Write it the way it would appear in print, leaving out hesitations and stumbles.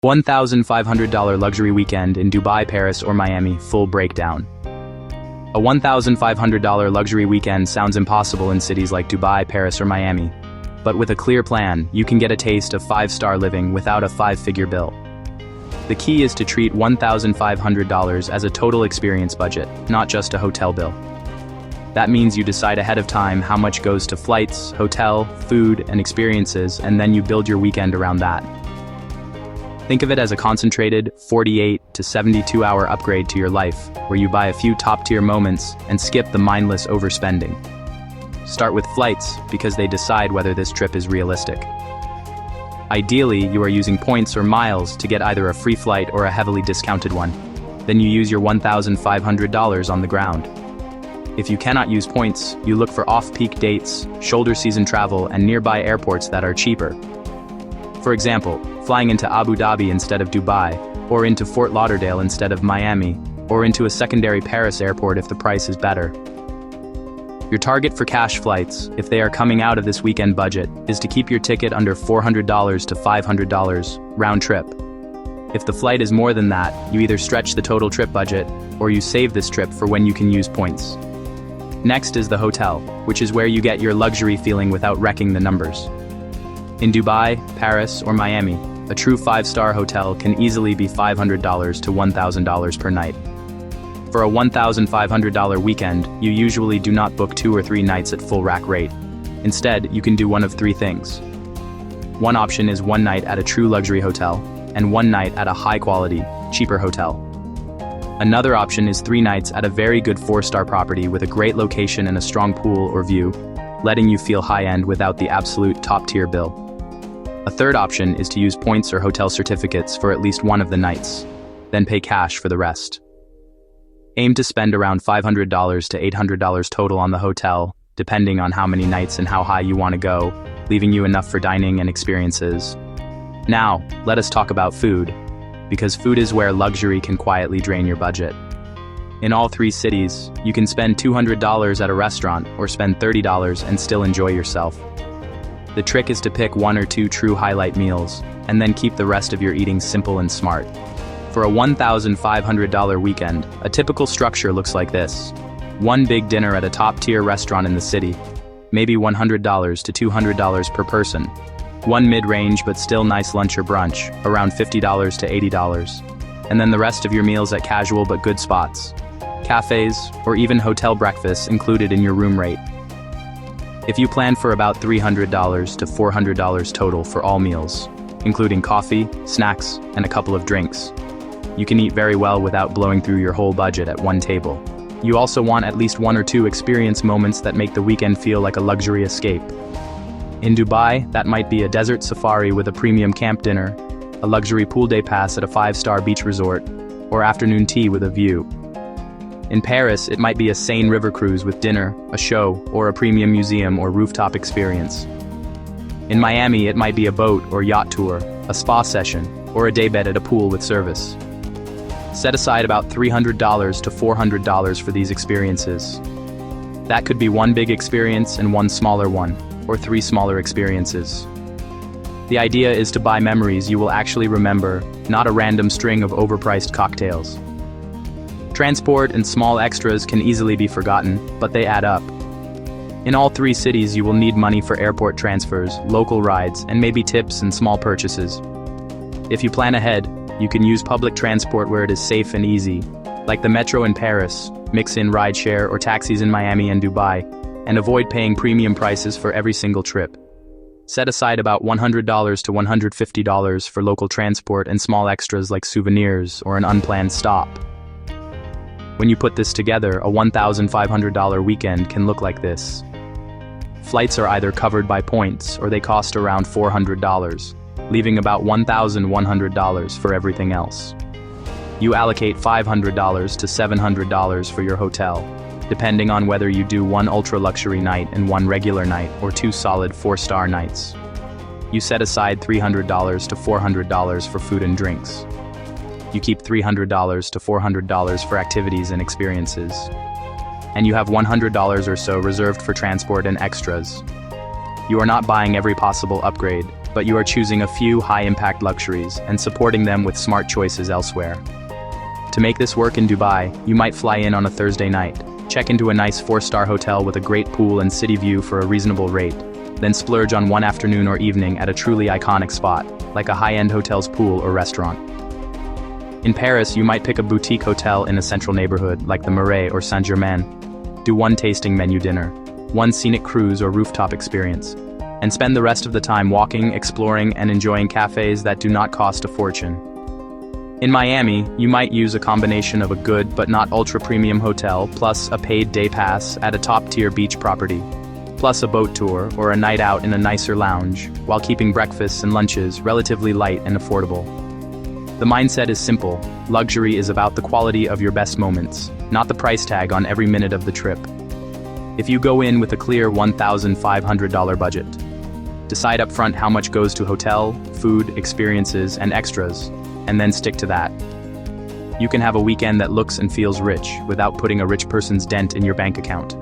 $1,500 luxury weekend in Dubai, Paris, or Miami, full breakdown. A $1,500 luxury weekend sounds impossible in cities like Dubai, Paris, or Miami. But with a clear plan, you can get a taste of five-star living without a five-figure bill. The key is to treat $1,500 as a total experience budget, not just a hotel bill. That means you decide ahead of time how much goes to flights, hotel, food, and experiences, and then you build your weekend around that. Think of it as a concentrated 48 to 72-hour upgrade to your life, where you buy a few top-tier moments and skip the mindless overspending. Start with flights, because they decide whether this trip is realistic. Ideally, you are using points or miles to get either a free flight or a heavily discounted one. Then you use your $1,500 on the ground. If you cannot use points, you look for off-peak dates, shoulder season travel, and nearby airports that are cheaper. For example, flying into Abu Dhabi instead of Dubai, or into Fort Lauderdale instead of Miami, or into a secondary Paris airport if the price is better. Your target for cash flights, if they are coming out of this weekend budget, is to keep your ticket under $400 to $500 round trip. If the flight is more than that, you either stretch the total trip budget, or you save this trip for when you can use points. Next is the hotel, which is where you get your luxury feeling without wrecking the numbers. In Dubai, Paris, or Miami, a true five-star hotel can easily be $500 to $1,000 per night. For a $1,500 weekend, you usually do not book 2 or 3 nights at full rack rate. Instead, you can do one of 3 things. One option is 1 night at a true luxury hotel, and 1 night at a high-quality, cheaper hotel. Another option is 3 nights at a very good 4-star property with a great location and a strong pool or view, letting you feel high-end without the absolute top-tier bill. A third option is to use points or hotel certificates for at least one of the nights, then pay cash for the rest. Aim to spend around $500 to $800 total on the hotel, depending on how many nights and how high you want to go, leaving you enough for dining and experiences. Now, let us talk about food, because food is where luxury can quietly drain your budget. In all 3 cities, you can spend $200 at a restaurant or spend $30 and still enjoy yourself. The trick is to pick 1 or 2 true highlight meals, and then keep the rest of your eating simple and smart. For a $1,500 weekend, a typical structure looks like this. 1 big dinner at a top-tier restaurant in the city, maybe $100 to $200 per person. 1 mid-range but still nice lunch or brunch, around $50 to $80. And then the rest of your meals at casual but good spots. Cafes, or even hotel breakfasts included in your room rate. If you plan for about $300 to $400 total for all meals, including coffee, snacks, and a couple of drinks, you can eat very well without blowing through your whole budget at one table. You also want at least 1 or 2 experience moments that make the weekend feel like a luxury escape. In Dubai, that might be a desert safari with a premium camp dinner, a luxury pool day pass at a 5-star beach resort, or afternoon tea with a view. In Paris, it might be a sane river cruise with dinner, a show, or a premium museum or rooftop experience. In Miami, it might be a boat or yacht tour, a spa session, or a daybed at a pool with service. Set aside about $300 to $400 for these experiences. That could be 1 big experience and 1 smaller one, or 3 smaller experiences. The idea is to buy memories you will actually remember, not a random string of overpriced cocktails. Transport and small extras can easily be forgotten, but they add up. In all 3 cities, you will need money for airport transfers, local rides, and maybe tips and small purchases. If you plan ahead, you can use public transport where it is safe and easy, like the metro in Paris, mix in rideshare or taxis in Miami and Dubai, and avoid paying premium prices for every single trip. Set aside about $100 to $150 for local transport and small extras like souvenirs or an unplanned stop. When you put this together, a $1,500 weekend can look like this. Flights are either covered by points or they cost around $400, leaving about $1,100 for everything else. You allocate $500 to $700 for your hotel, depending on whether you do 1 ultra-luxury night and 1 regular night or 2 solid 4-star nights. You set aside $300 to $400 for food and drinks. You keep $300 to $400 for activities and experiences. And you have $100 or so reserved for transport and extras. You are not buying every possible upgrade, but you are choosing a few high-impact luxuries and supporting them with smart choices elsewhere. To make this work in Dubai, you might fly in on a Thursday night, check into a nice 4-star hotel with a great pool and city view for a reasonable rate, then splurge on one afternoon or evening at a truly iconic spot, like a high-end hotel's pool or restaurant. In Paris, you might pick a boutique hotel in a central neighborhood, like the Marais or Saint-Germain, do one tasting menu dinner, one scenic cruise or rooftop experience, and spend the rest of the time walking, exploring, and enjoying cafes that do not cost a fortune. In Miami, you might use a combination of a good but not ultra-premium hotel plus a paid day pass at a top-tier beach property, plus a boat tour or a night out in a nicer lounge, while keeping breakfasts and lunches relatively light and affordable. The mindset is simple. Luxury is about the quality of your best moments, not the price tag on every minute of the trip. If you go in with a clear $1,500 budget, decide up front how much goes to hotel, food, experiences, and extras, and then stick to that. You can have a weekend that looks and feels rich without putting a rich person's dent in your bank account.